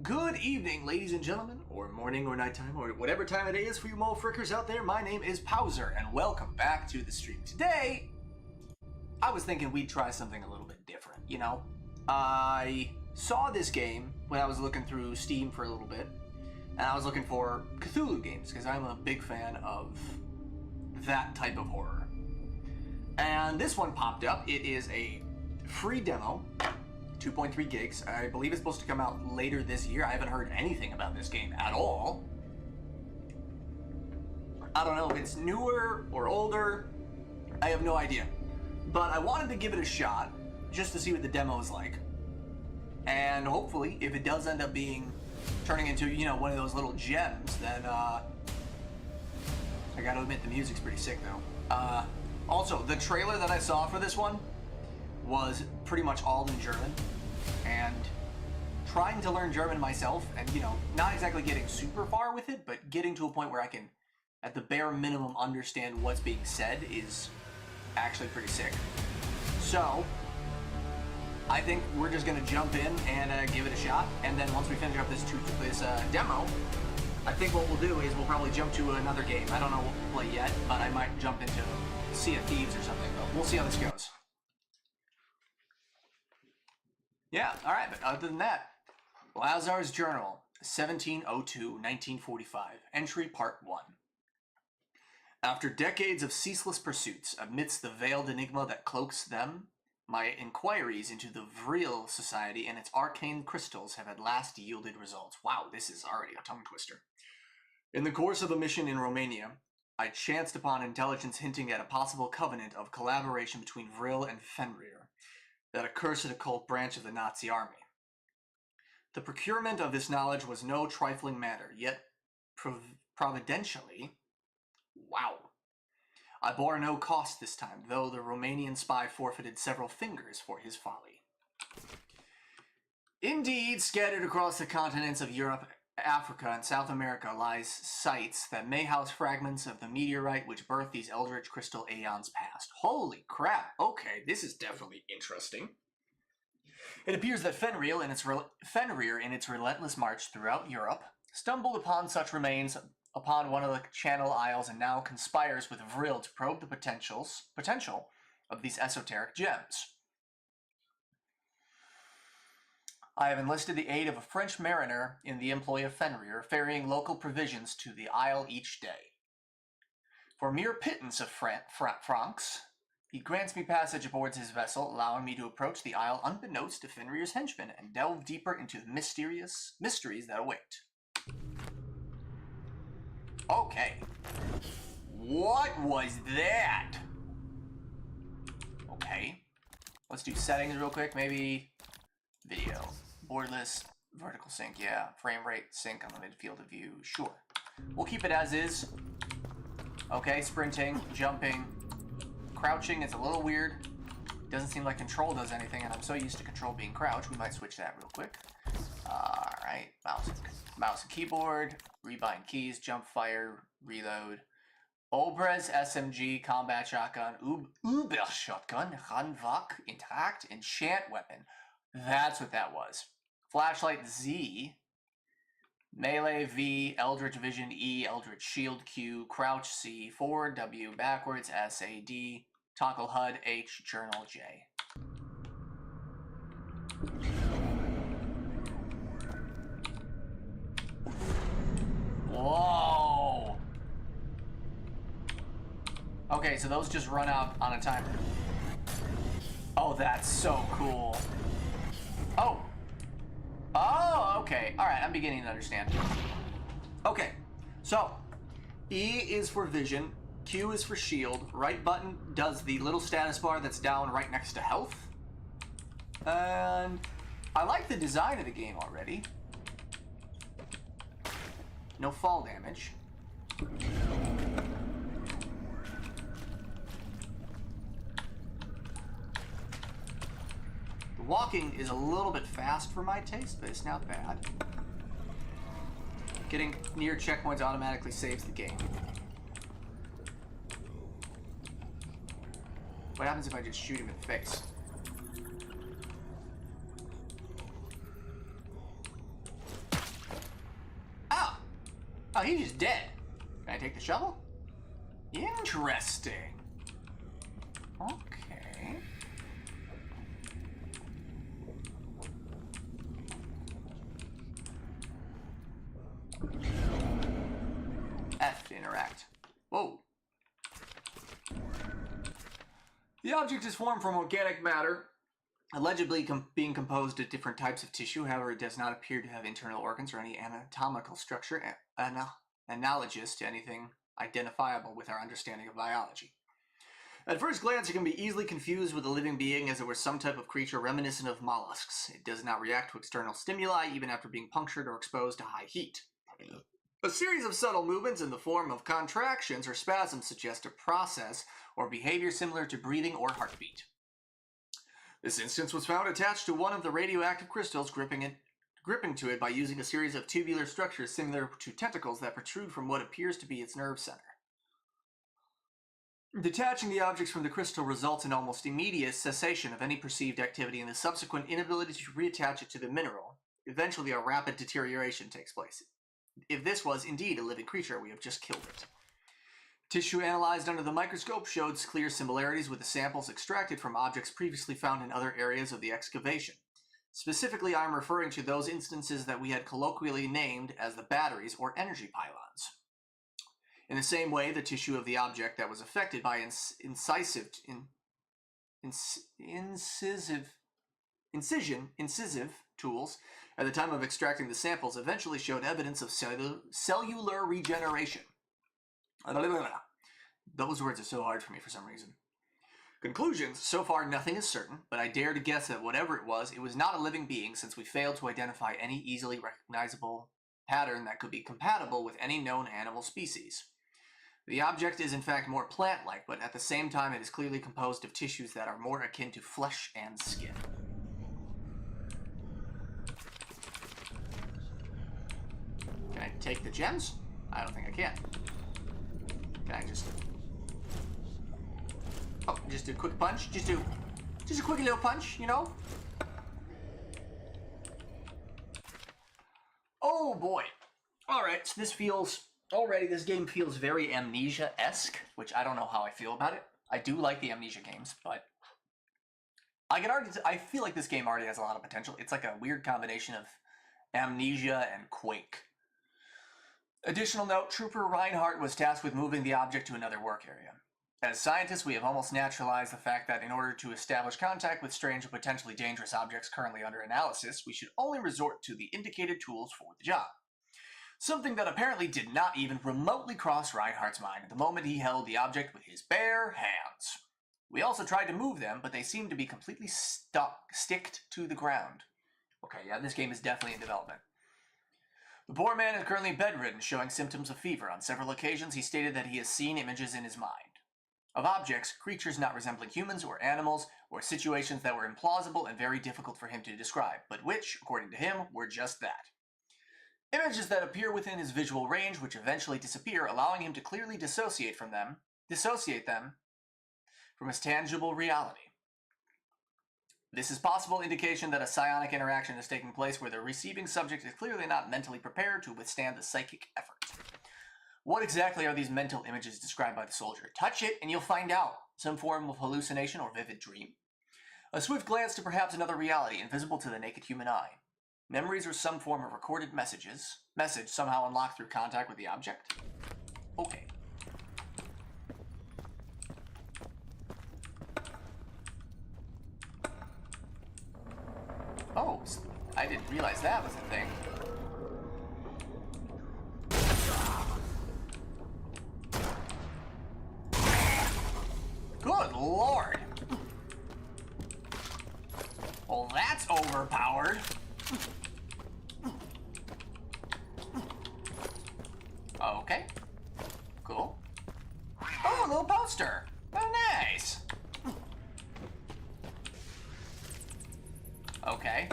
Good evening, ladies and gentlemen, or morning or nighttime, or whatever time it is for you mole frickers out there. My name is Powser, and welcome back to the stream. Today, I was thinking we'd try something a little bit different, you know? I saw this game when I was looking through Steam for a little bit, and I was looking for Cthulhu games, because I'm a big fan of that type of horror. And this one popped up. It is a free demo, 2.3 gigs. I believe it's supposed to come out later this year. I haven't heard anything about this game at all. I don't know if it's newer or older. I have no idea. But I wanted to give it a shot just to see what the demo is like. And hopefully, if it does end up turning into, you know, one of those little gems, then I gotta admit the music's pretty sick though. Also, the trailer that I saw for this one was pretty much all in German, and trying to learn German myself, and, you know, not exactly getting super far with it, but getting to a point where I can, at the bare minimum, understand what's being said is actually pretty sick. So, I think we're just going to jump in and give it a shot, and then once we finish up this demo, I think what we'll do is we'll probably jump to another game. I don't know what we'll play yet, but I might jump into Sea of Thieves or something, but we'll see how this goes. Yeah, alright, but other than that, Lazar's Journal, 1702-1945, entry part 1. After decades of ceaseless pursuits, amidst the veiled enigma that cloaks them, my inquiries into the Vril Society and its arcane crystals have at last yielded results. Wow, this is already a tongue twister. In the course of a mission in Romania, I chanced upon intelligence hinting at a possible covenant of collaboration between Vril and Fenrir, that accursed occult branch of the Nazi army. The procurement of this knowledge was no trifling matter, yet providentially, wow, I bore no cost this time, though the Romanian spy forfeited several fingers for his folly. Indeed, scattered across the continents of Europe, Africa, and South America lies sites that may house fragments of the meteorite which birthed these eldritch crystal aeons past. Holy crap! Okay, this is definitely interesting. It appears that Fenrir, in its relentless march throughout Europe, stumbled upon such remains upon one of the Channel Isles and now conspires with Vril to probe the potential of these esoteric gems. I have enlisted the aid of a French mariner in the employ of Fenrir, ferrying local provisions to the isle each day. For mere pittance of francs, he grants me passage aboard his vessel, allowing me to approach the isle unbeknownst to Fenrir's henchmen and delve deeper into the mysteries that await. Okay. What was that? Okay. Let's do settings real quick. Maybe video. Board list. Vertical sync. Yeah. Frame rate. Sync on the midfield of view. Sure. We'll keep it as is. Okay. Sprinting. Jumping. Crouching is a little weird. Doesn't seem like control does anything, and I'm so used to control being crouched. We might switch that real quick. Alright. Mouse and keyboard. Rebind keys. Jump fire. Reload. Obrez SMG. Combat shotgun. Uber shotgun. Ranvak. Interact. Enchant weapon. That's what that was. Flashlight Z. Melee V. Eldritch Vision E. Eldritch Shield Q. Crouch C. Forward W. Backwards S. A. D. Toggle HUD H. Journal J. Whoa! Okay, so those just run out on a timer. Oh, that's so cool. Oh! Oh, okay. Alright, I'm beginning to understand. Okay, so E is for vision, Q is for shield, right button does the little status bar that's down right next to health. And I like the design of the game already. No fall damage. The walking is a little bit fast for my taste, but it's not bad. Getting near checkpoints automatically saves the game. What happens if I just shoot him in the face? Ah! Oh, he's just dead. Can I take the shovel? Interesting. Okay. F to interact. Whoa. The object is formed from organic matter, allegedly being composed of different types of tissue. However, it does not appear to have internal organs or any anatomical structure analogous to anything identifiable with our understanding of biology. At first glance, it can be easily confused with a living being as it were some type of creature reminiscent of mollusks. It does not react to external stimuli even after being punctured or exposed to high heat. A series of subtle movements in the form of contractions or spasms suggest a process or behavior similar to breathing or heartbeat. This instance was found attached to one of the radioactive crystals gripping gripping to it by using a series of tubular structures similar to tentacles that protrude from what appears to be its nerve center. Detaching the objects from the crystal results in almost immediate cessation of any perceived activity and the subsequent inability to reattach it to the mineral. Eventually, a rapid deterioration takes place. If this was indeed a living creature, we have just killed it. Tissue analyzed under the microscope showed clear similarities with the samples extracted from objects previously found in other areas of the excavation. Specifically, I am referring to those instances that we had colloquially named as the batteries or energy pylons. In the same way, the tissue of the object that was affected by incisive tools at the time of extracting the samples eventually showed evidence of cellular regeneration. Those words are so hard for me for some reason. Conclusions: so far nothing is certain, but I dare to guess that whatever it was not a living being, since we failed to identify any easily recognizable pattern that could be compatible with any known animal species. The object is in fact more plant-like, but at the same time it is clearly composed of tissues that are more akin to flesh and skin. Can I take the gems? I don't think I can. Can I just... Oh, just a quick punch? Just a quick little punch, you know? Oh boy. Alright, so this game feels very Amnesia-esque, which I don't know how I feel about it. I do like the Amnesia games, but I feel like this game already has a lot of potential. It's like a weird combination of Amnesia and Quake. Additional note, Trooper Reinhardt was tasked with moving the object to another work area. As scientists, we have almost naturalized the fact that in order to establish contact with strange and potentially dangerous objects currently under analysis, we should only resort to the indicated tools for the job. Something that apparently did not even remotely cross Reinhardt's mind at the moment he held the object with his bare hands. We also tried to move them, but they seemed to be completely sticked to the ground. Okay, yeah, this game is definitely in development. The poor man is currently bedridden, showing symptoms of fever. On several occasions, he stated that he has seen images in his mind of objects, creatures not resembling humans or animals, or situations that were implausible and very difficult for him to describe, but which, according to him, were just that. Images that appear within his visual range, which eventually disappear, allowing him to clearly dissociate them from his tangible reality. This is possible indication that a psionic interaction is taking place where the receiving subject is clearly not mentally prepared to withstand the psychic effort. What exactly are these mental images described by the soldier? Touch it and you'll find out. Some form of hallucination or vivid dream. A swift glance to perhaps another reality invisible to the naked human eye. Memories or some form of recorded message somehow unlocked through contact with the object? Okay. Oh, I didn't realize that was a thing. Good lord! Well, that's overpowered. Okay. Cool. Oh, a little poster. Oh, nice. Okay.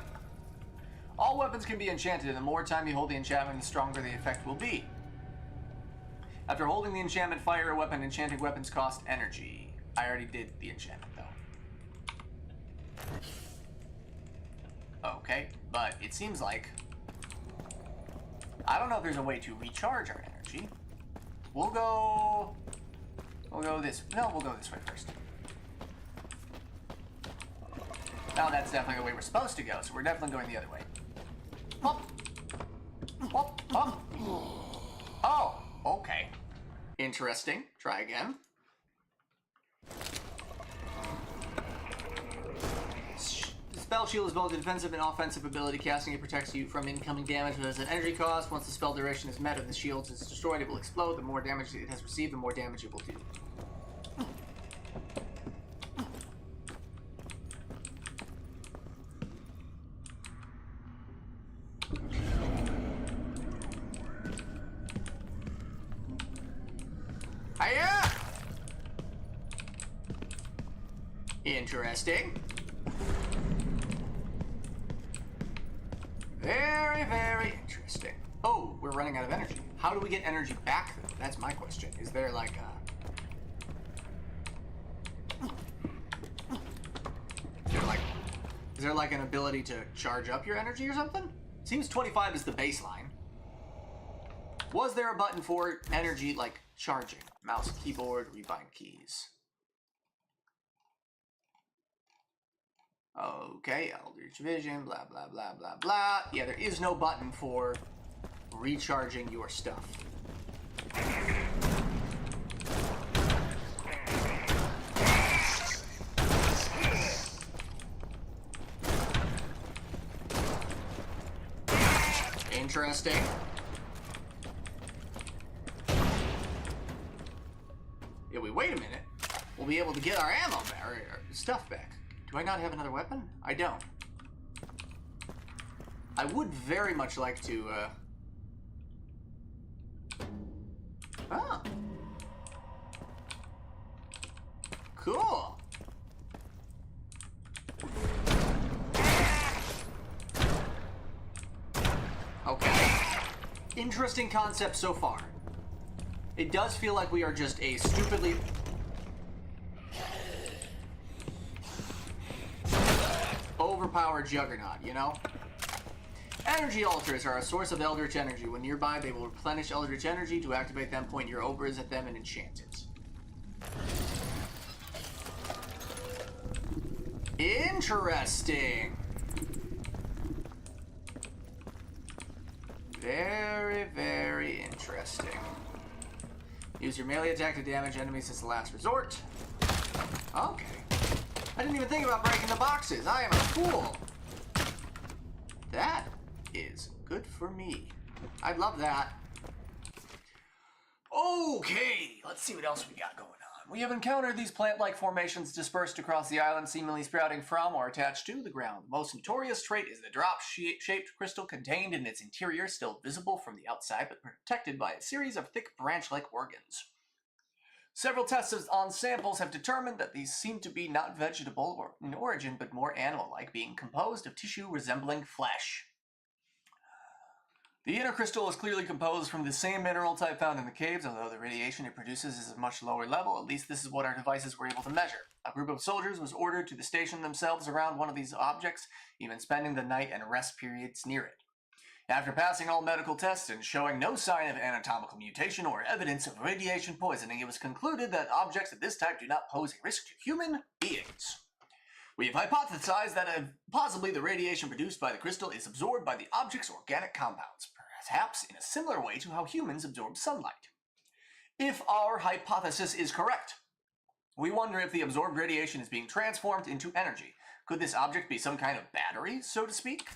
All weapons can be enchanted, and the more time you hold the enchantment, the stronger the effect will be. After holding the enchantment, fire a weapon. Enchanting weapons cost energy. I already did the enchantment, though. Okay, but it seems like... I don't know if there's a way to recharge our energy. We'll go this... No, we'll go this way first. Now that's definitely the way we're supposed to go, so we're definitely going the other way. Hop! Hop! Hop! Oh, okay. Interesting. Try again. Spell shield is both a defensive and offensive ability. Casting it protects you from incoming damage, but has an energy cost. Once the spell duration is met and the shield is destroyed, it will explode. The more damage it has received, the more damage it will do. Hiya! Interesting. Very Very, very interesting. Oh, we're running out of energy. How do we get energy back, though? That's my question. Is there like a... Is there like an ability to charge up your energy or something? Seems 25 is the baseline. Was there a button for energy, like charging? Mouse, keyboard, rebind keys. Okay, Eldritch Vision, blah, blah, blah, blah, blah. Yeah, there is no button for recharging your stuff. Interesting. If we wait a minute, we'll be able to get our ammo back, or stuff back. Do I not have another weapon? I don't. I would very much like to, Oh. Cool. Okay. Interesting concept so far. It does feel like we are just a stupidly... overpowered juggernaut, you know? Energy altars are a source of eldritch energy. When nearby, they will replenish eldritch energy. To activate them, point your obras at them and enchant it. Interesting. Very, very interesting. Use your melee attack to damage enemies as a last resort. Okay. I didn't even think about breaking the boxes. I am a fool. That is good for me. I'd love that. Okay, let's see what else we got going on. We have encountered these plant-like formations dispersed across the island, seemingly sprouting from or attached to the ground. The most notorious trait is the drop-shaped crystal contained in its interior, still visible from the outside, but protected by a series of thick branch-like organs. Several tests on samples have determined that these seem to be not vegetable or in origin, but more animal-like, being composed of tissue resembling flesh. The inner crystal is clearly composed from the same mineral type found in the caves, although the radiation it produces is at a much lower level. At least this is what our devices were able to measure. A group of soldiers was ordered to station themselves around one of these objects, even spending the night and rest periods near it. After passing all medical tests and showing no sign of anatomical mutation or evidence of radiation poisoning, it was concluded that objects of this type do not pose a risk to human beings. We have hypothesized that possibly the radiation produced by the crystal is absorbed by the object's organic compounds, perhaps in a similar way to how humans absorb sunlight. If our hypothesis is correct, we wonder if the absorbed radiation is being transformed into energy. Could this object be some kind of battery, so to speak?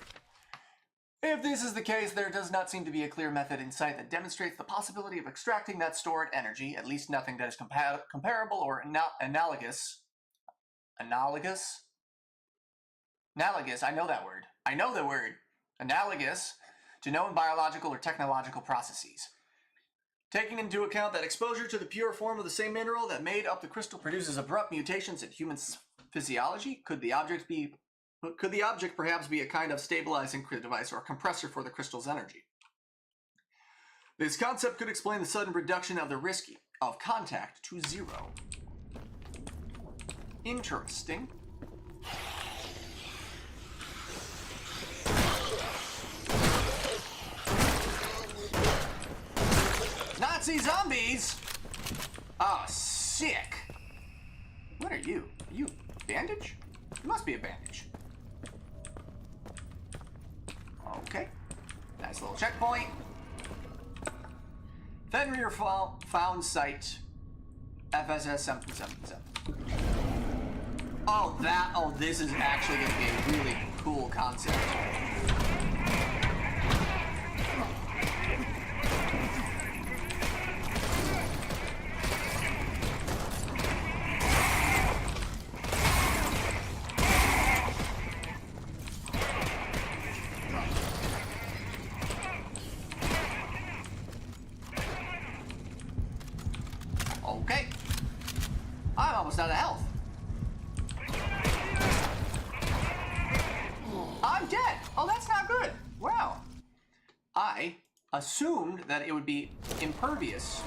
If this is the case, there does not seem to be a clear method in sight that demonstrates the possibility of extracting that stored energy, at least nothing that is comparable or analogous. Analogous? Analogous, I know that word. I know the word. Analogous to known biological or technological processes. Taking into account that exposure to the pure form of the same mineral that made up the crystal produces abrupt mutations in human physiology, could the object perhaps be a kind of stabilizing device or compressor for the crystal's energy? This concept could explain the sudden reduction of the risk of contact to 0. Interesting. Nazi zombies! Oh, sick. What are you? Are you bandage? It must be a bandage. Okay. Nice little checkpoint. Fenrir found site. FSS 777. Oh, this is actually going to be a really cool concept. Okay. I'm almost out of health. I'm dead. Oh, that's not good. Wow. I assumed that it would be impervious.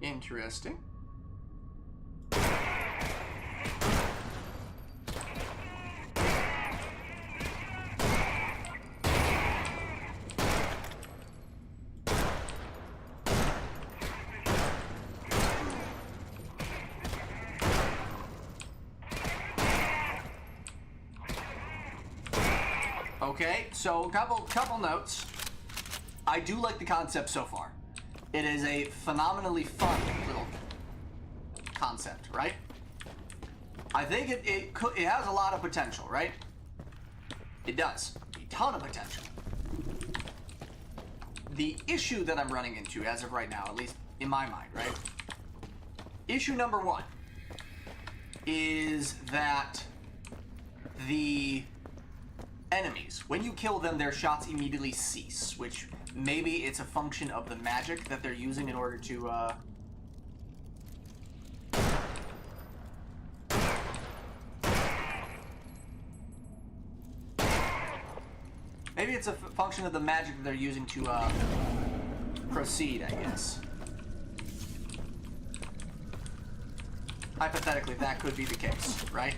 Interesting. Okay, so couple notes. I do like the concept so far. It is a phenomenally fun little concept, right? I think it has a lot of potential, right? It does. A ton of potential. The issue that I'm running into as of right now, at least in my mind, right? Issue number one is that the enemies, when you kill them, their shots immediately cease, which maybe it's a function of the magic that they're using in order to, maybe it's a function of the magic that they're using to, proceed, I guess. Hypothetically, that could be the case, right?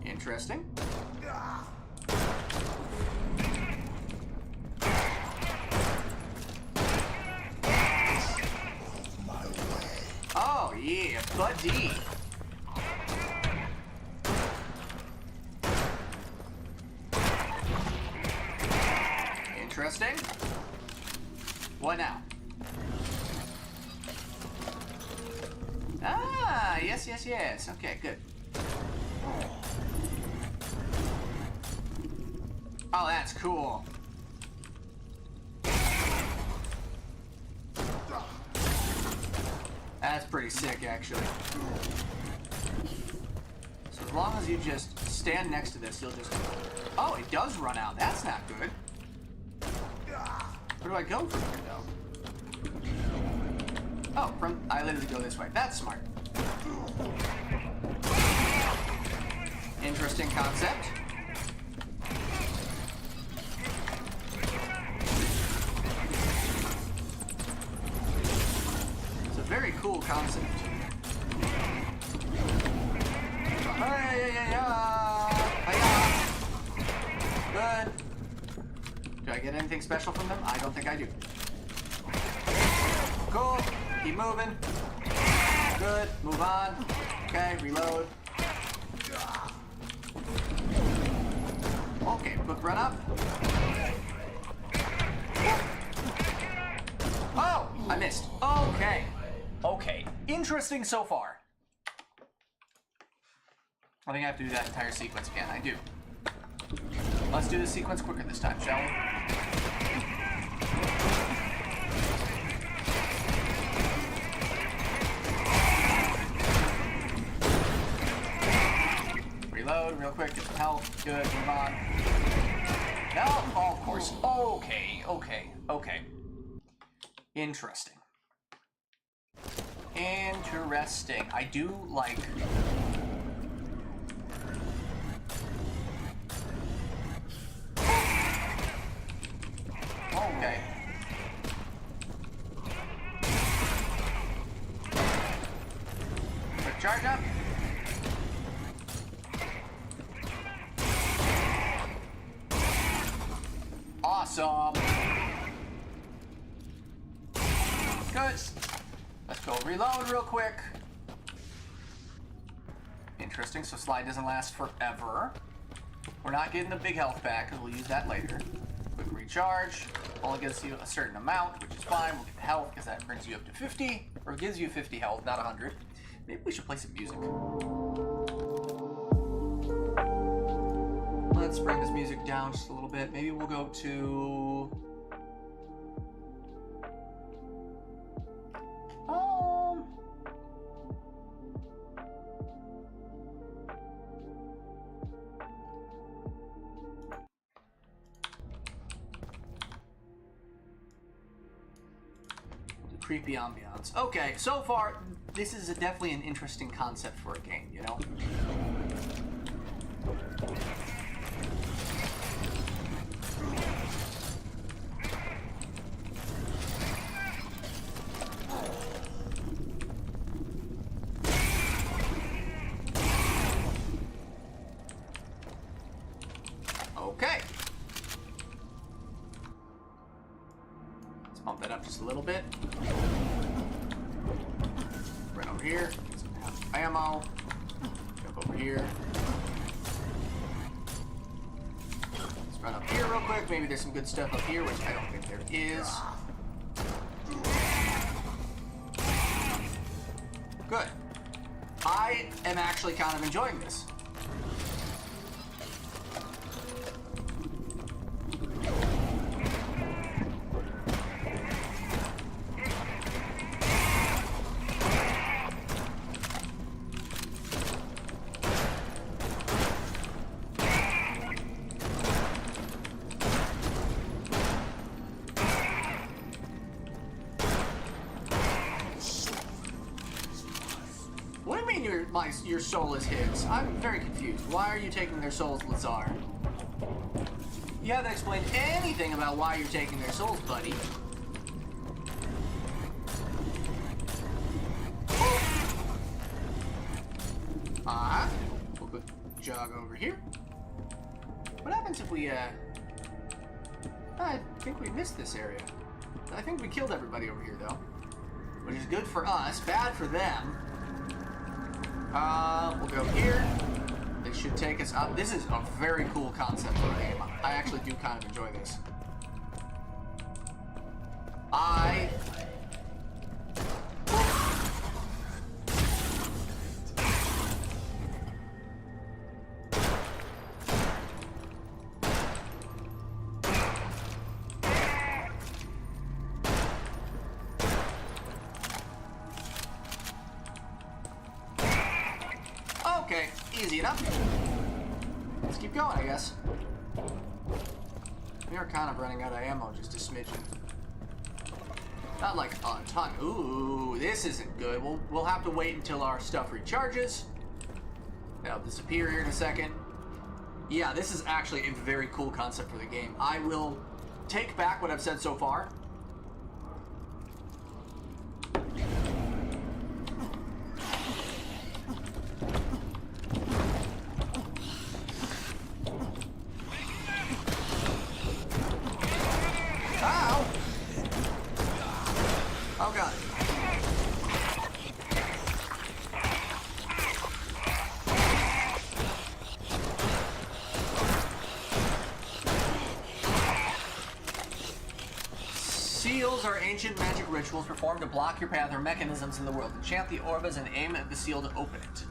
Interesting. Oh, yeah, buddy. Interesting. What now? Ah, yes. Okay, good. Oh, that's cool. That's pretty sick, actually. So as long as you just stand next to this, you'll just... Oh, it does run out. That's not good. Where do I go from here, though? Oh, I literally go this way. That's smart. Interesting concept. It's a very cool concept. Good. Do I get anything special from them? I don't think I do. Cool. Keep moving. Good. Move on. Okay, reload. Okay, quick run up. Oh, I missed. Okay. Okay. Interesting so far. I think I have to do that entire sequence again. I do. Let's do the sequence quicker this time, shall we? Reload real quick, get some health. Good, move on. No, oh, of course. Okay. Interesting. I do like... Okay. Quick charge up. Awesome. Good. Let's go reload real quick. Interesting, so slide doesn't last forever. We're not getting the big health back, because we'll use that later. Quick recharge. Only gives you a certain amount, which is fine. We'll get the health, because that brings you up to 50. Or gives you 50 health, not 100. Maybe we should play some music. Let's bring this music down just a little bit. Maybe we'll go to... creepy ambiance. Okay, so far, this is definitely an interesting concept for a game, you know? Okay. Let's bump that up just a little bit. Right over here. Some ammo. Jump over here. Let's run up here real quick. Maybe there's some good stuff up here, which I don't think there is. Good. I am actually kind of enjoying this. What do you mean your soul is his? I'm very confused. Why are you taking their souls, Lazar? You haven't explained anything about why you're taking their souls, buddy. We'll go jog over here. What happens if we, I think we missed this area. I think we killed everybody over here, though. Which is good for us, bad for them. We'll go here. This should take us up. This is a very cool concept for a game. I actually do kind of enjoy this. Okay, easy enough. Let's keep going, I guess. We are kind of running out of ammo, just a smidgen. Not like a ton. Ooh, this isn't good. We'll have to wait until our stuff recharges. That'll disappear here in a second. Yeah, this is actually a very cool concept for the game. I will take back what I've said so far. Oh god. Seals are ancient magic rituals performed to block your path or mechanisms in the world. Enchant the orbs and aim at the seal to open it.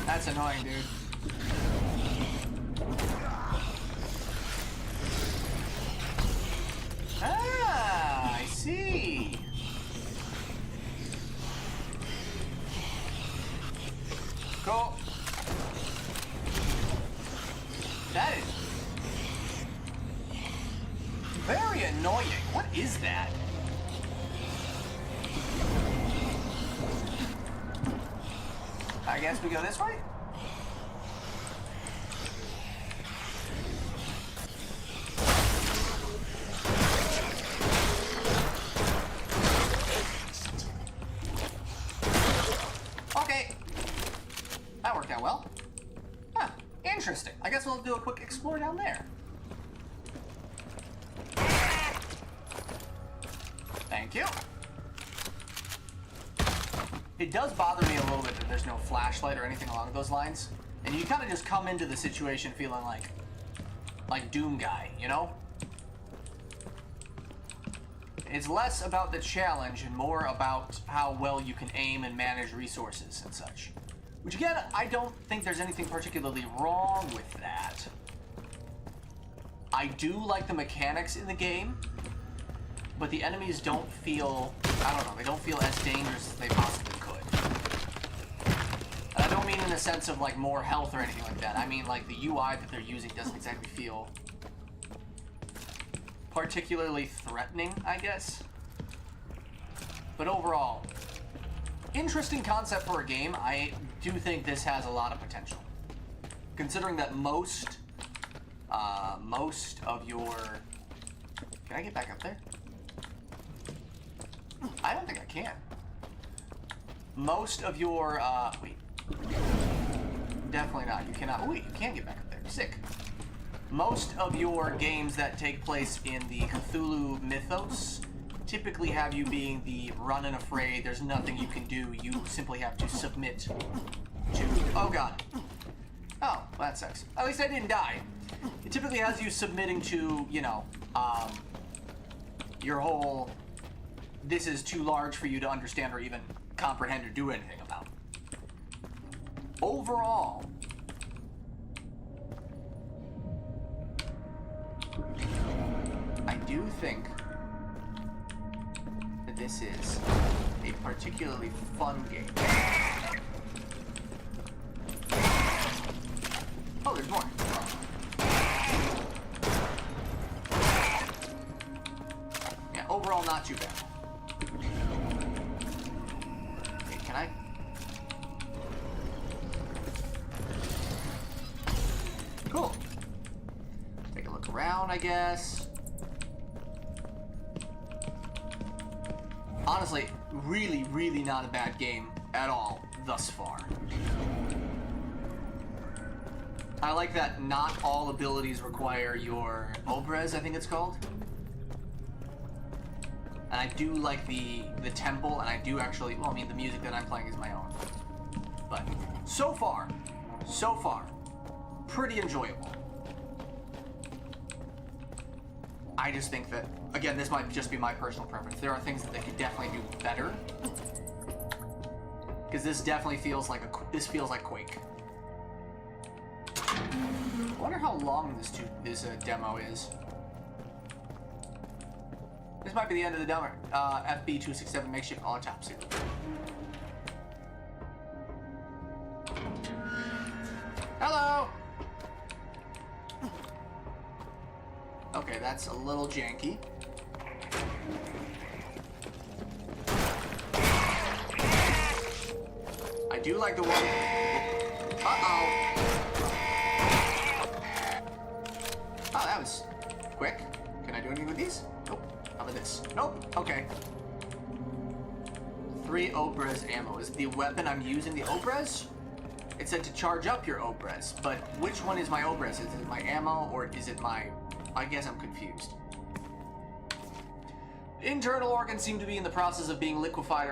That's annoying, dude. Ah, I see. Cool. That is very annoying. What is that? I guess we go this way? Okay. That worked out well. Huh. Interesting. I guess we'll do a quick explore down there. Thank you. It does bother me a little bit that there's no flashlight or anything along those lines. And you kind of just come into the situation feeling like Doom Guy, you know? It's less about the challenge and more about how well you can aim and manage resources and such. Which again, I don't think there's anything particularly wrong with that. I do like the mechanics in the game, but the enemies don't feel, I don't know, they don't feel as dangerous as they possibly could. And I don't mean in the sense of like more health or anything like that. I mean like the UI that they're using doesn't exactly feel particularly threatening, I guess. But overall, interesting concept for a game. I do think this has a lot of potential. Considering that most of your... Can I get back up there? I don't think I can. Most of your, wait. Definitely not. You cannot. Oh, wait, you can get back up there. Sick. Most of your games that take place in the Cthulhu mythos typically have you being the run and afraid, there's nothing you can do, you simply have to submit to... Oh, God. Oh, well, that sucks. At least I didn't die. It typically has you submitting to, you know, your whole... This is too large for you to understand or even comprehend or do anything about. Overall, I do think that this is a particularly fun game. Oh, there's more. Yeah, overall not too bad. Okay, can I? Cool. Take a look around, I guess. Honestly, really, really not a bad game at all thus far. I like that not all abilities require your Obres, I think it's called. And I do like the temple, and I do actually, well, I mean, the music that I'm playing is my own. But so far, pretty enjoyable. I just think that, again, this might just be my personal preference. There are things that they could definitely do better. Because this definitely feels like this feels like Quake. I wonder how long this demo is. This might be the end of the demo. FB267 makeshift autopsy. Hello! Okay, that's a little janky. I do like the one... Uh-oh. Oh, that was quick. Can I do anything with these? Nope. How about this? Nope. Okay. 3 Obres ammo. Is the weapon I'm using the Obres? It said to charge up your Obres, but which one is my Obres? Is it my ammo or is it my... I guess I'm confused. Internal organs seem to be in the process of being liquefied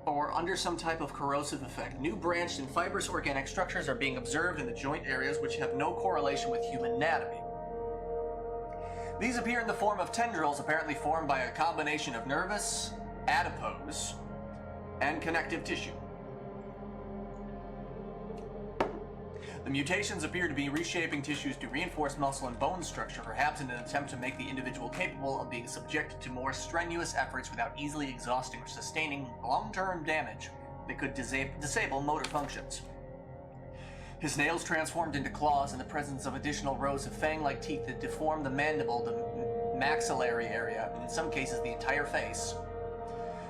or under some type of corrosive effect. New branched and fibrous organic structures are being observed in the joint areas which have no correlation with human anatomy. These appear in the form of tendrils apparently formed by a combination of nervous, adipose, and connective tissue. The mutations appear to be reshaping tissues to reinforce muscle and bone structure, perhaps in an attempt to make the individual capable of being subjected to more strenuous efforts without easily exhausting or sustaining long-term damage that could disable motor functions. His nails transformed into claws in the presence of additional rows of fang-like teeth that deform the mandible, the maxillary area, and in some cases the entire face,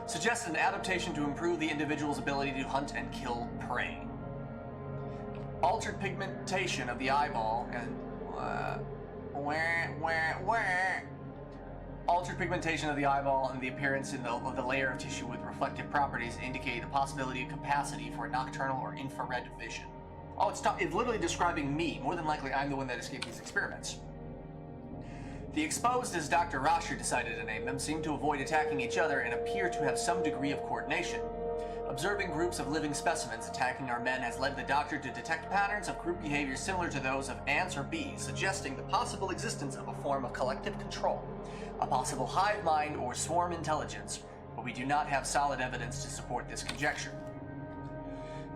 suggested an adaptation to improve the individual's ability to hunt and kill prey. Altered pigmentation of the eyeball and altered pigmentation of the eyeball and the appearance of the layer of tissue with reflective properties indicate the possibility of capacity for nocturnal or infrared vision. Oh, it's literally describing me. More than likely, I'm the one that escaped these experiments. The exposed, as Dr. Rasher decided to name them, seem to avoid attacking each other and appear to have some degree of coordination. Observing groups of living specimens attacking our men has led the doctor to detect patterns of group behavior similar to those of ants or bees, suggesting the possible existence of a form of collective control, a possible hive mind or swarm intelligence, but we do not have solid evidence to support this conjecture.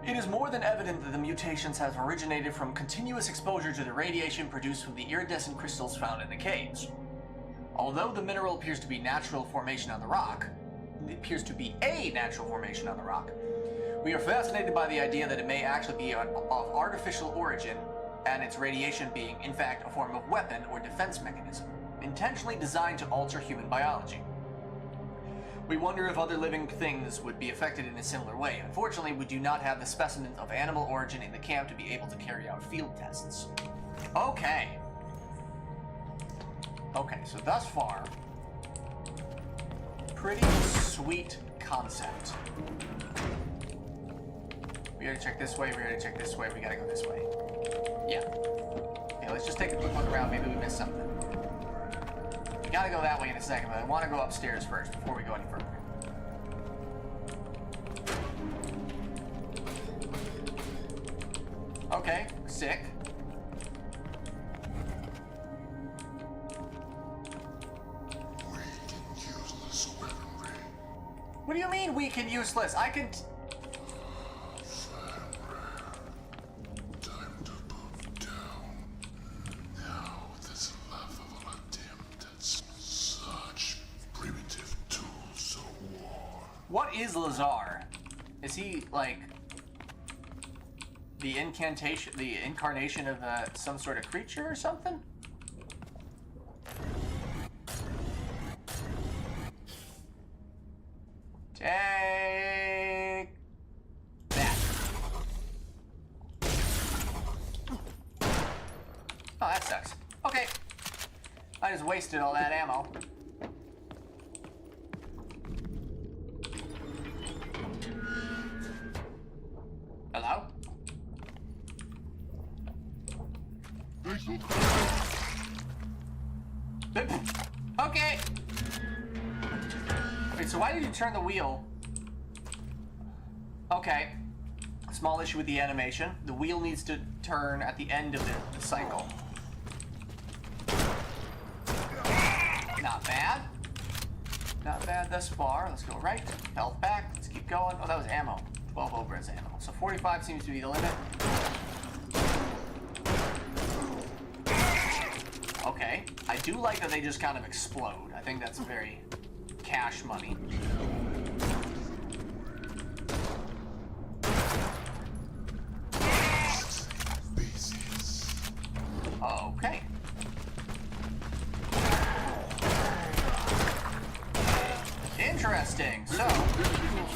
It is more than evident that the mutations have originated from continuous exposure to the radiation produced from the iridescent crystals found in the caves. Although the mineral appears to be a natural formation on the rock, we are fascinated by the idea that it may actually be of artificial origin, and its radiation being, in fact, a form of weapon or defense mechanism, intentionally designed to alter human biology. We wonder if other living things would be affected in a similar way. Unfortunately, we do not have the specimens of animal origin in the camp to be able to carry out field tests. Okay. Okay, so thus far, pretty sweet concept. We gotta check this way, we gotta check this way, we gotta go this way. Yeah. Okay, let's just take a quick look around, maybe we missed something. We gotta go that way in a second, but I want to go upstairs first before we go any further. Okay, sick. What do you mean weak and useless? I can... Time to put down. Now this level attempt at such primitive tools of war. What is Lazar? Is he, like, the incarnation of some sort of creature or something? Take that. Oh, that sucks. Okay. I just wasted all that ammo. Hello? Okay. Wait, so why did you turn the wheel? Okay. Small issue with the animation. The wheel needs to turn at the end of the cycle. Not bad. Not bad thus far. Let's go right. Health back. Let's keep going. Oh, that was ammo. 12 over as ammo. So 45 seems to be the limit. Okay. I do like that they just kind of explode. I think that's very cash money. Okay. Interesting. So,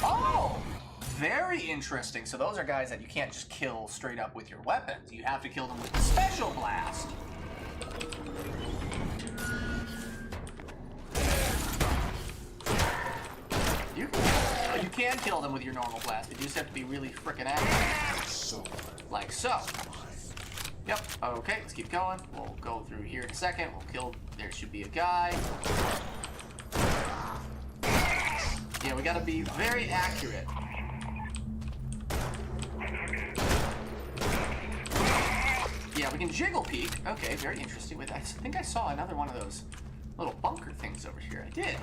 oh, very interesting. So those are guys that you can't just kill straight up with your weapons. You have to kill them with the special blast. You can kill them with your normal blast, but you just have to be really frickin' accurate. Like so. Yep, okay, let's keep going. We'll go through here in a second. We'll kill, there should be a guy. Yeah, we gotta be very accurate. Yeah, we can jiggle peek. Okay, very interesting. Wait, I think I saw another one of those little bunker things over here. I did.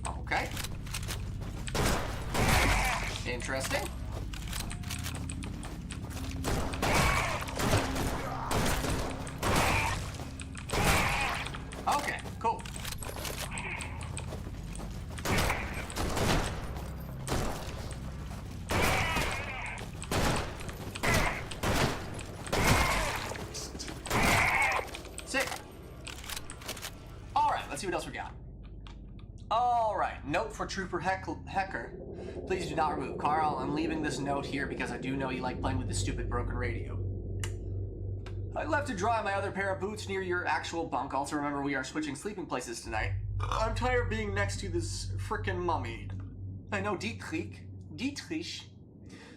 Okay. Interesting. Okay, cool. Sick. All right, let's see what else we got. All right, note for Trooper Hecker. Please do not remove. Carl, I'm leaving this note here because I do know you like playing with the stupid broken radio. I left to dry my other pair of boots near your actual bunk. Also remember we are switching sleeping places tonight. I'm tired of being next to this frickin' mummy. I know Dietrich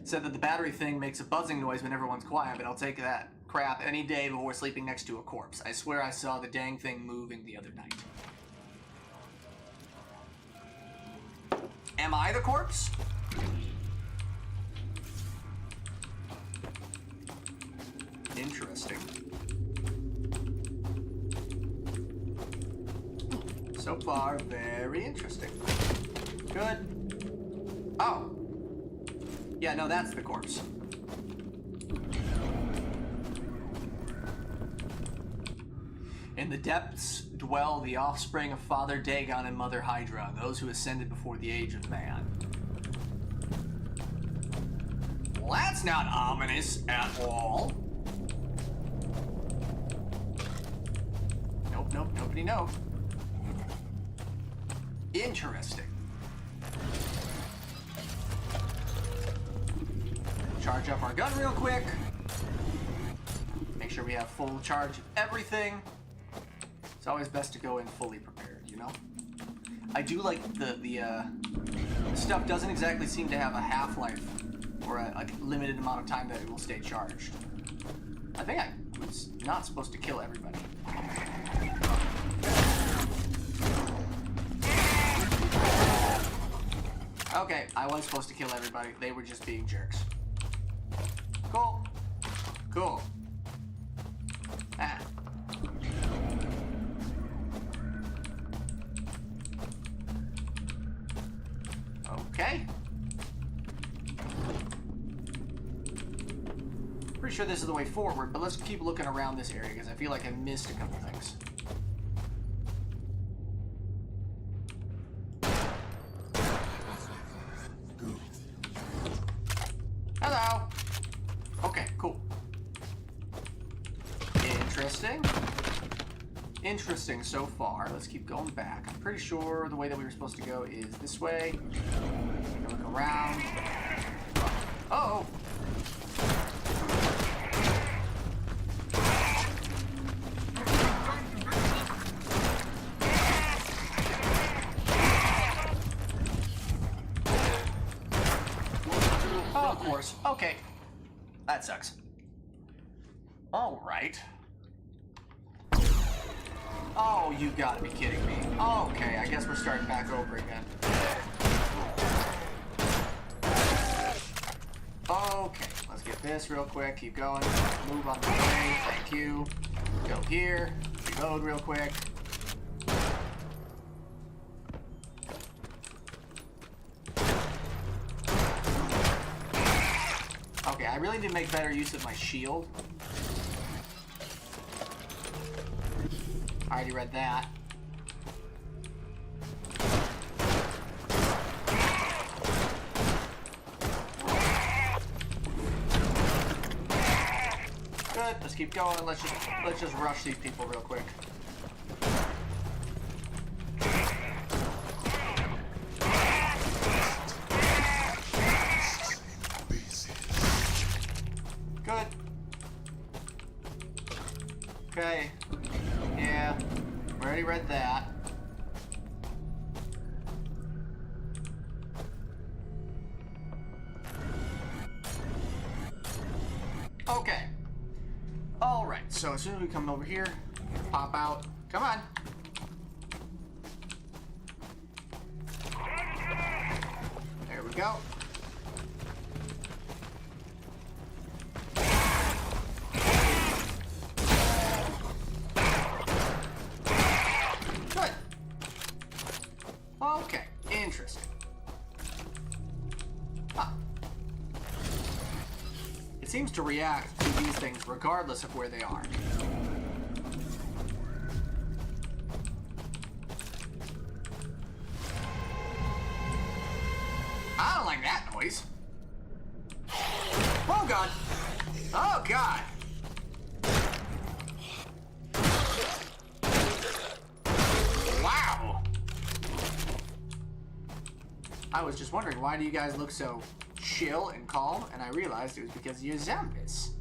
said that the battery thing makes a buzzing noise when everyone's quiet, but I'll take that crap any day before sleeping next to a corpse. I swear I saw the dang thing moving the other night. Am I the corpse? Interesting. far, very interesting. Good. Oh. Yeah, no, that's the corpse. In the depths dwell the offspring of Father Dagon and Mother Hydra, those who ascended before the age of man. Well, that's not ominous at all. Nope, nobody knows. Interesting. Charge up our gun real quick. Make sure we have full charge of everything. It's always best to go in fully prepared, you know? I do like the stuff doesn't exactly seem to have a half-life or a limited amount of time that it will stay charged. I think I was not supposed to kill everybody. Okay, I was supposed to kill everybody. They were just being jerks. Cool. Cool. Ah. Okay. Pretty sure this is the way forward, but let's keep looking around this area because I feel like I missed a couple things. Hello. Okay, cool. Interesting. Interesting so far. Let's keep going back. I'm pretty sure the way that we were supposed to go is this way. Look around. Oh! Oh, of course. Okay. That sucks. All right. Oh, you gotta be kidding me. Okay, I guess we're starting back over again. Okay, let's get this real quick. Keep going. Move on the way. Thank you. Go here. Reload real quick. Okay, I really need to make better use of my shield. I already read that. Good. Let's keep going. Let's just rush these people real quick. Good. Okay. Yeah. We already read that. Okay. Alright, so as soon as we come over here, pop out. Come on. There we go. Good. Okay, interesting. Huh. It seems to react to these things regardless of where they are. I don't like that noise. Oh god. Oh god. Wow. I was just wondering, why do you guys look so chill and calm? And I realized it was because you're zombies.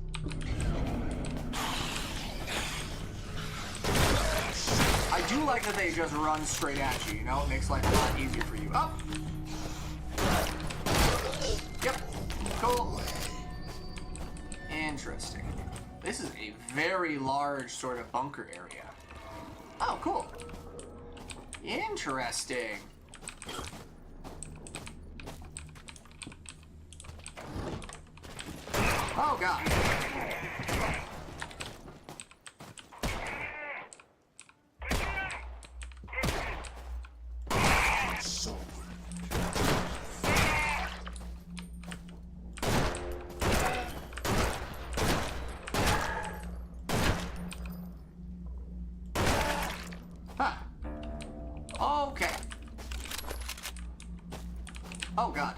I do like that they just run straight at you, you know? It makes life a lot easier for you. Oh! Yep. Cool. Interesting. This is a very large sort of bunker area. Oh, cool. Interesting. Oh, God. Oh, God.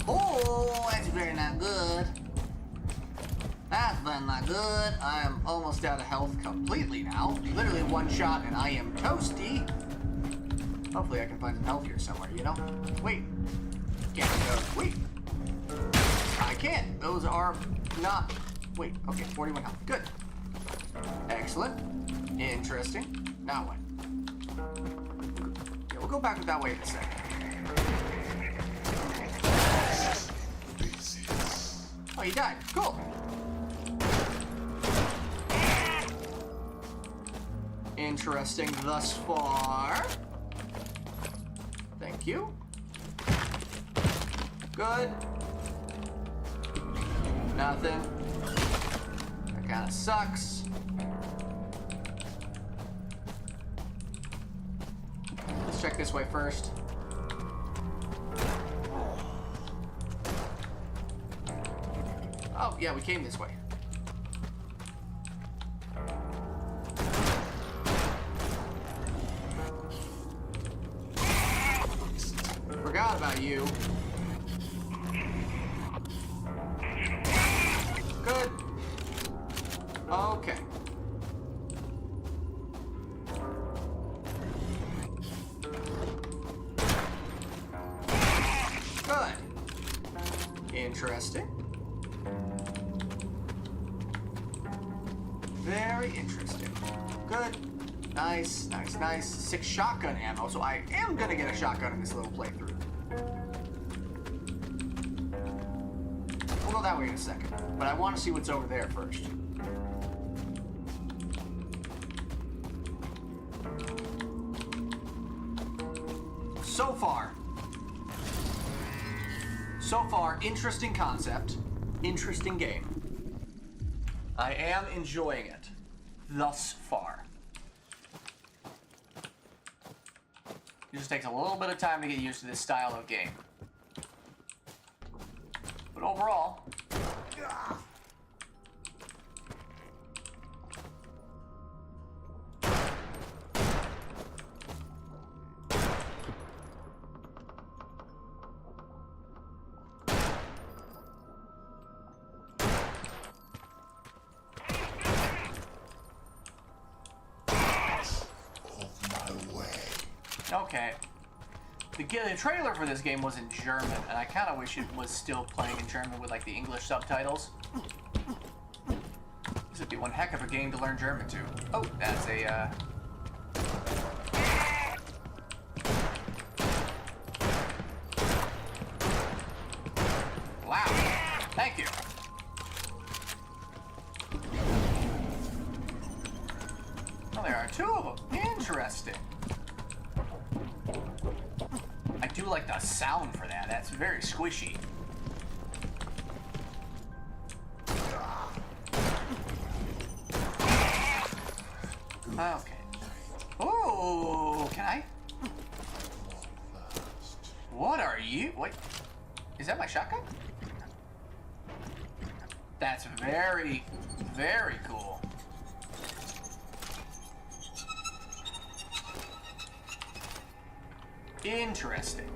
Oh, that's very not good. That's been not good. I am almost out of health completely now. Literally one shot and I am toasty. Hopefully I can find some health here somewhere, you know? Wait. Can't go. Wait. I can't. Those are not... Wait. Okay, 41 health. Good. Excellent. Interesting. Now what? Yeah, we'll go back that way in a second. Oh, he died. Cool. Interesting thus far. Thank you. Good. Nothing. That kind of sucks. Let's check this way first. Oh, yeah, we came this way. Forgot about you. Good. Okay. Good. Interesting. Very interesting. Good. Nice, nice, nice. 6 shotgun ammo, so I am gonna get a shotgun in this little playthrough. We'll go that way in a second, but I want to see what's over there first. So far, interesting concept, interesting game. I am enjoying it thus far. It just takes a little bit of time to get used to this style of game. But overall, okay. The trailer for this game was in German, and I kind of wish it was still playing in German with like the English subtitles. This would be one heck of a game to learn German to. Oh, that's a wow. Thank you. Oh, there are 2 of them. Interesting. I do like the sound for that. That's very squishy. Okay. Oh, can I? What are you? What? Is that my shotgun? That's very, very cool. Interesting.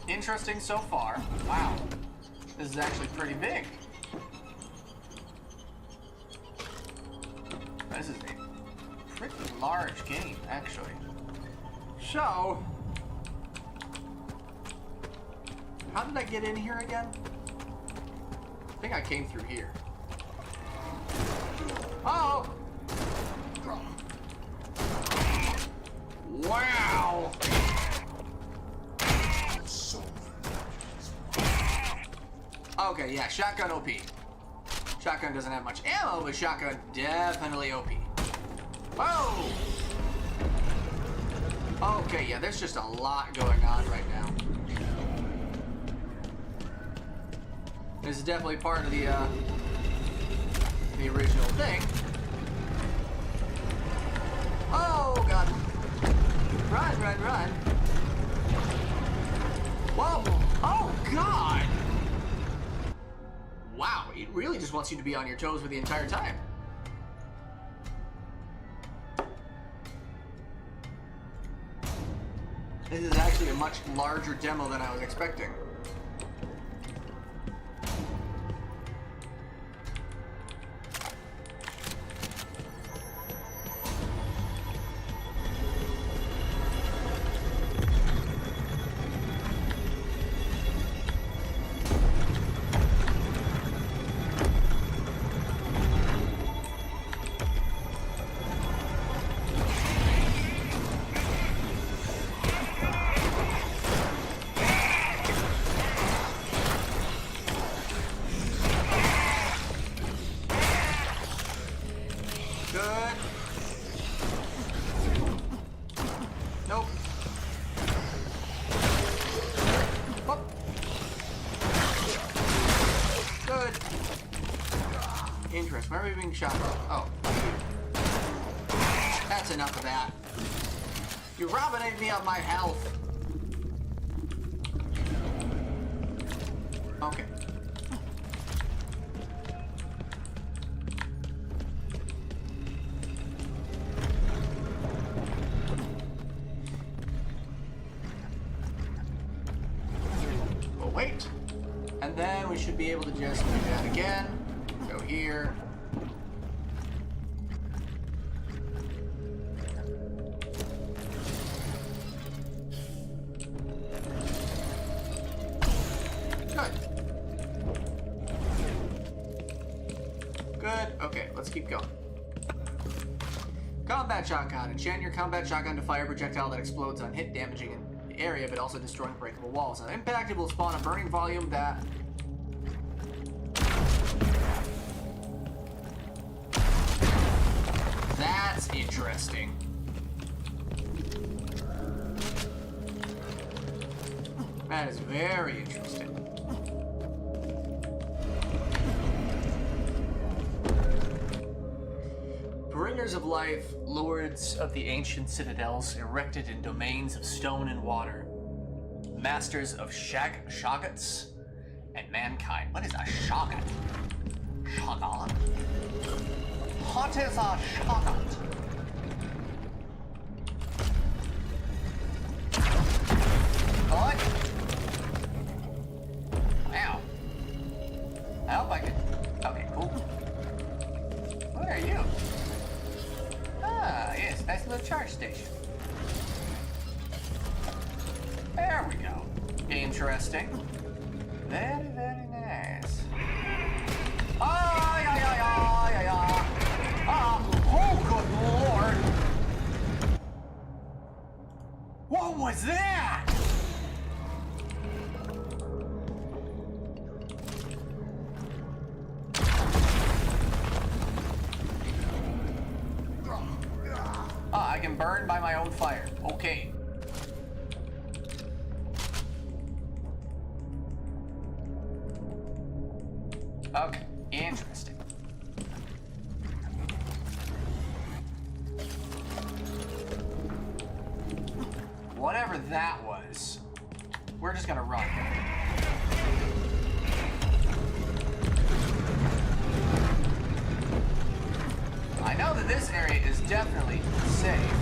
Interesting so far. Wow. This is actually pretty big. This is a pretty large game, actually. So, how did I get in here again? I think I came through here. Oh! Wow! Okay, yeah, shotgun OP. Shotgun doesn't have much ammo, but shotgun definitely OP. Whoa! Okay, yeah, there's just a lot going on right now. This is definitely part of the original thing. It really just wants you to be on your toes for the entire time. This is actually a much larger demo than I was expecting. Good. Nope. Whoop. Good. Interesting. Why are we being shot? Oh. That's enough of that. You're robbing me of my health. Okay. We'll wait. And then we should be able to just do that again. Go here. Good. Good. Okay, let's keep going. Combat shotgun. Enchant your combat shotgun to fire a projectile that explodes on hit, damaging the area, but also destroying breakable walls. On impact, it will spawn a burning volume that... That's interesting. That is very interesting. Bringers of life, lords of the ancient citadels, erected in domains of stone and water, masters of shoggots and mankind. What is a shoggot? Shoggot? What is a shoggot? Good. Ow. I hope I can. Okay, cool. What are you? Ah, yes, nice little charge station. There we go. Interesting. Very, very nice. Ah, yeah, yeah, yeah, yeah, yeah. Ah, oh, good lord. What was that? Ah, I can burn by my own fire. Okay. Okay, interesting. Whatever that was, we're just gonna run. I know that this area is definitely safe.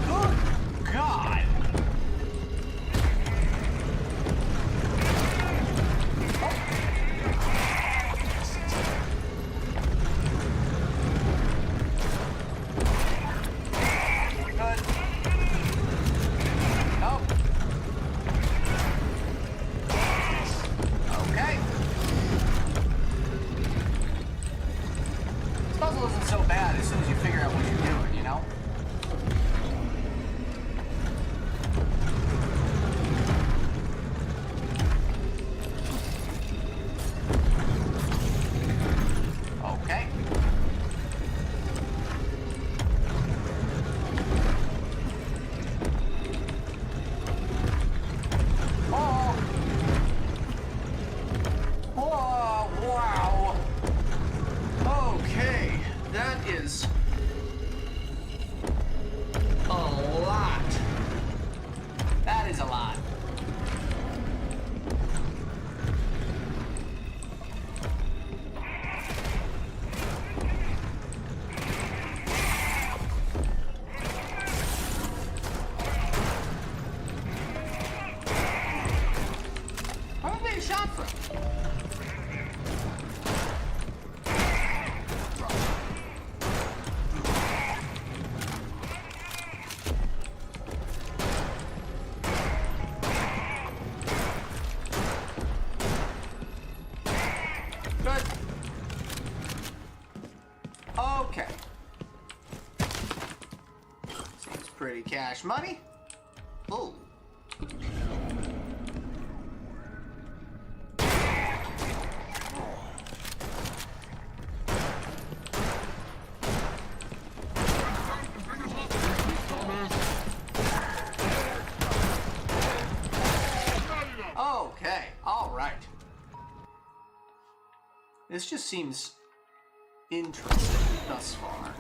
Good God! Good. Nope. Okay. shot from? Good. Okay. Seems pretty cash money. Ooh. Okay, all right. This just seems interesting thus far.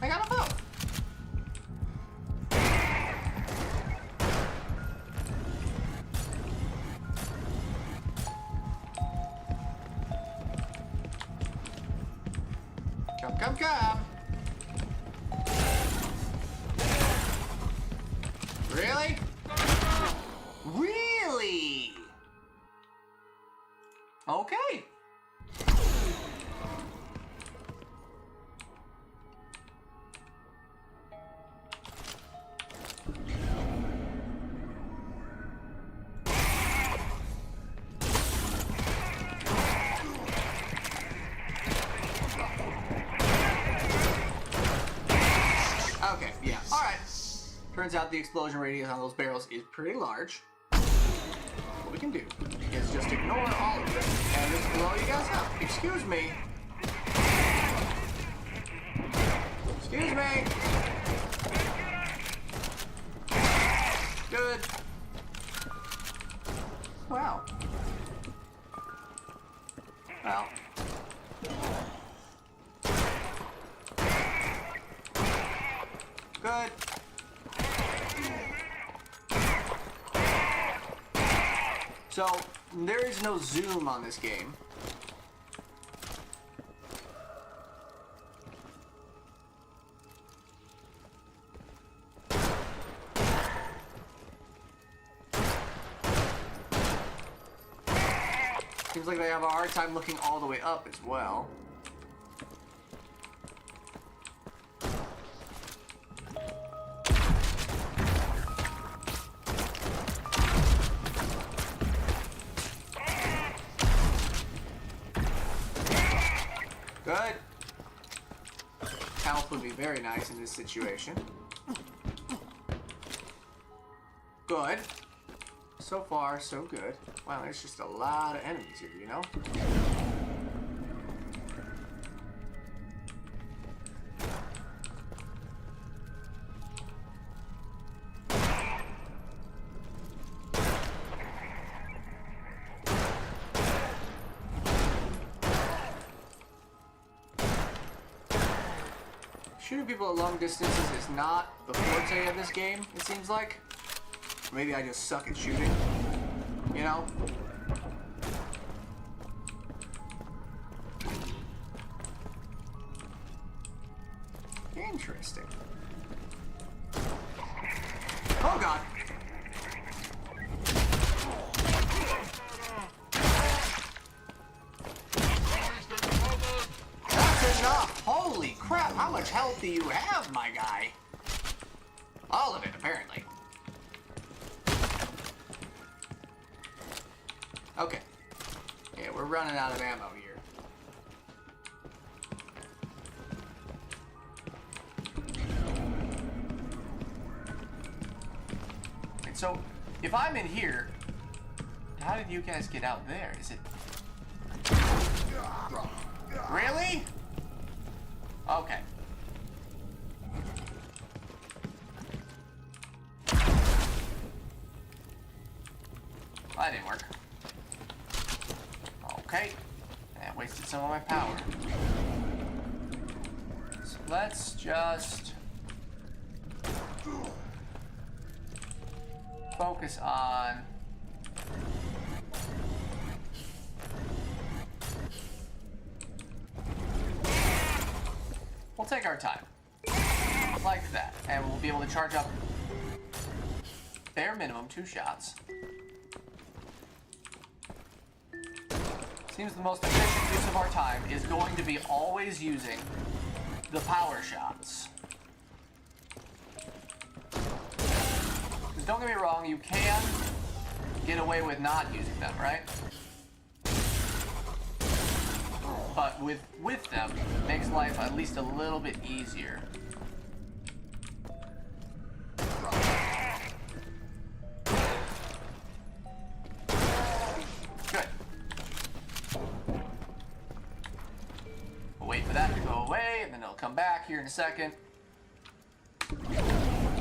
I got a boat. Come, come, come. Really? Really? Okay. Okay, yeah, alright. Turns out the explosion radius on those barrels is pretty large. What we can do is just ignore all of this and just blow you guys up. Excuse me. Excuse me. Good. Wow. Well. Good. So, there is no zoom on this game. Seems like they have a hard time looking all the way up as well. Good. Health would be very nice in this situation. Good. So far, so good. Wow, there's just a lot of enemies here, you know? Shooting people at long distances is not the forte of this game, it seems like. Maybe I just suck at shooting, you know? Interesting. Oh god! That's enough! Holy crap, how much health do you have, my guy? All of it, apparently. Okay. Yeah, we're running out of ammo here. And so, if I'm in here, how did you guys get out there? Is it... Really? Okay. wasted some of my power. So let's just focus on we'll take our time. Like that. And we'll be able to charge up bare minimum 2 shots. Seems the most efficient use of our time is going to be always using the power shots. Because don't get me wrong, you can get away with not using them, right? But with them, it makes life at least a little bit easier. Good. We'll wait for that to go away, and then it'll come back here in a second.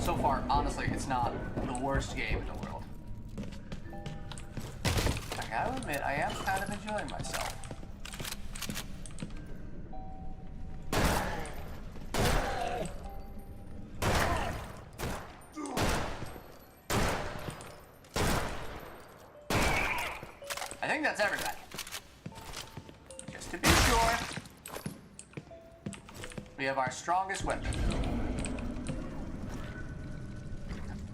So far, honestly, it's not the worst game in the world. I gotta admit, I am kind of enjoying myself. I think that's everybody. Just to be sure, we have our strongest weapon.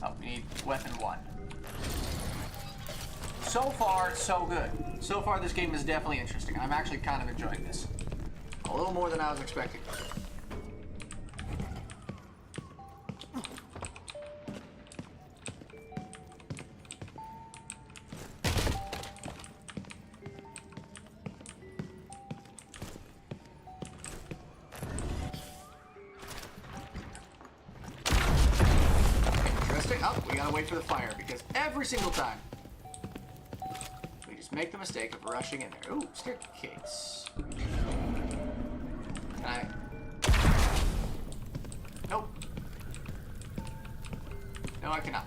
Oh, we need weapon 1. So far, so good. So far, this game is definitely interesting. I'm actually kind of enjoying this. A little more than I was expecting. Oh, we gotta wait for the fire because every single time we just make the mistake of rushing in there. Ooh, staircase. Can I? Nope. No, I cannot.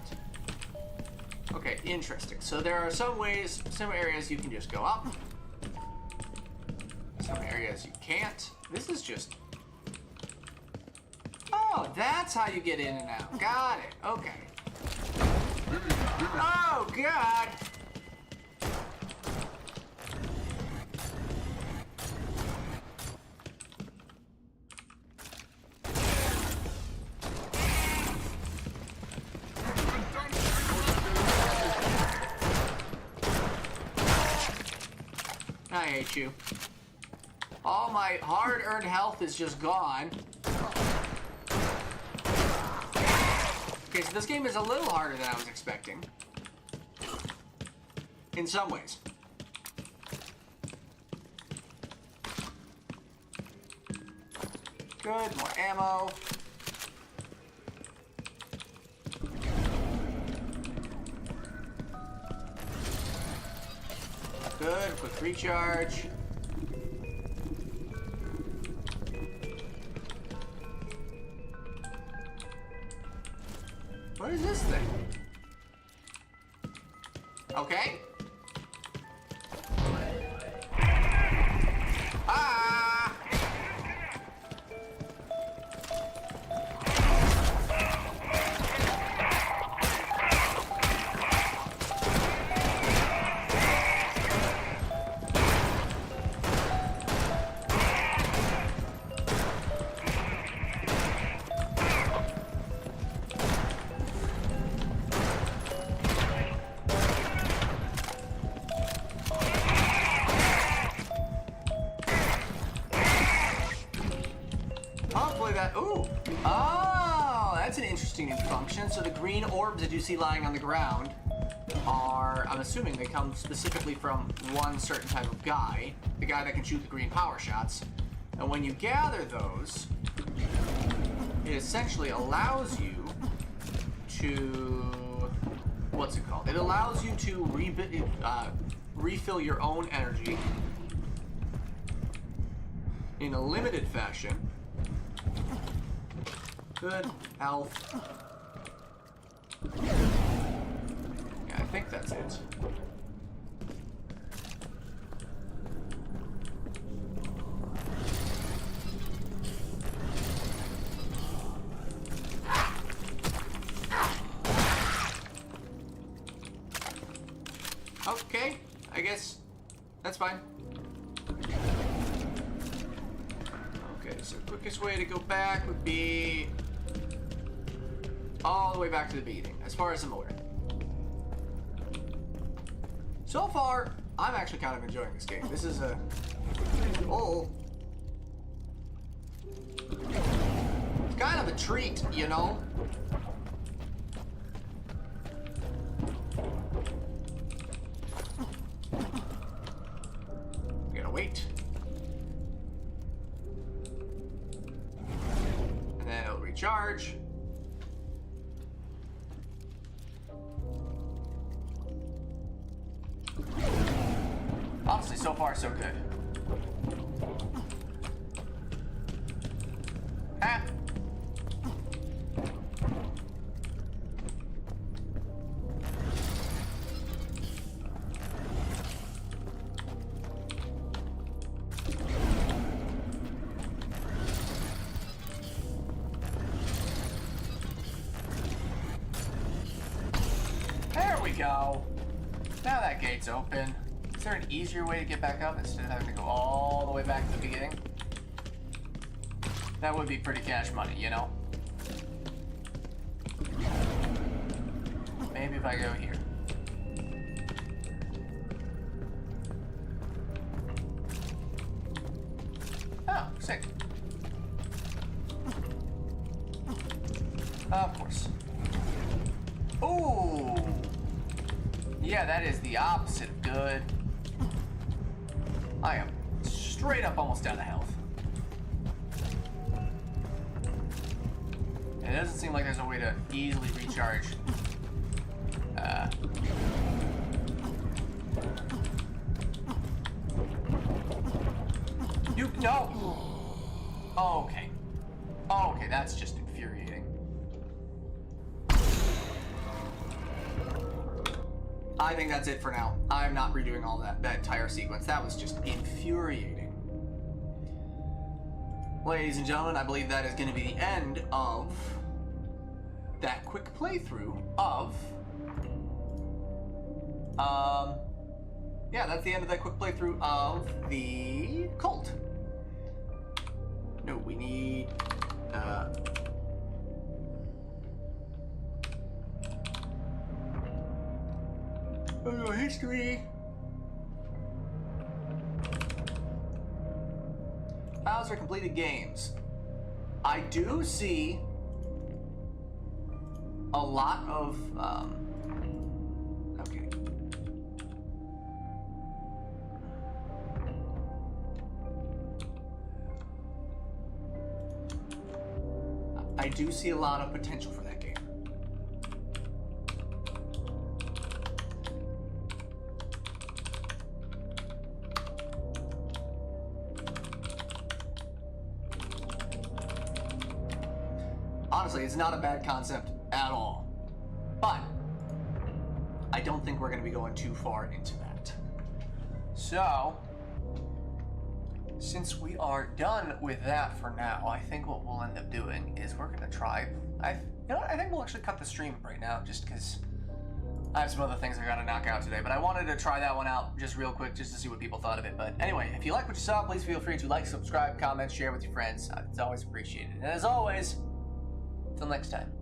Okay, interesting. So there are some areas you can just go up. Some areas you can't. This is just... Oh, that's how you get in and out. Got it. Okay. Oh, God! I hate you. All my hard-earned health is just gone. Okay, so this game is a little harder than I was expecting. In some ways. Good, more ammo. Good, quick recharge. What is this thing? Okay. Ah! Ooh! Oh, that's an interesting new function. So the green orbs that you see lying on the ground are, I'm assuming they come specifically from one certain type of guy, the guy that can shoot the green power shots. And when you gather those, it essentially allows you to, what's it called? It allows you to refill your own energy in a limited fashion. Good health. Yeah, I think that's it. Okay, I guess that's fine. Okay, so the quickest way to go back would be all the way back to the beginning, as far as I'm aware. So far, I'm actually kind of enjoying this game. This is a... Oh. It's kind of a treat, you know? I'm gonna wait. And then it'll recharge. Honestly, so far, so good. Ah. There we go. Now that gate's open. Is there an easier way to get back up instead of having to go all the way back to the beginning? That would be pretty cash money, you know? Maybe if I go here. Oh, sick. Of course. Ooh! Yeah, that is the opposite of good. I am straight up almost down to health. And it doesn't seem like there's a way to easily recharge. You no. Oh, okay. Oh, okay, that's just infuriating. I think that's it for now. I'm not redoing all that entire sequence. That was just infuriating. Ladies and gentlemen, I believe that is going to be the end of that quick playthrough of... yeah, that's the end of that quick playthrough of the Cult. No, we need... history. Files are completed games. I do see a lot of okay. I do see a lot of potential for that game. Honestly, it's not a bad concept at all. But I don't think we're going to be going too far into that. So, since we are done with that for now, I think what we'll end up doing is we're going to try... I think we'll actually cut the stream right now, just because I have some other things I got to knock out today. But I wanted to try that one out just real quick, just to see what people thought of it. But anyway, if you like what you saw, please feel free to like, subscribe, comment, share with your friends. It's always appreciated. And as always... Till next time.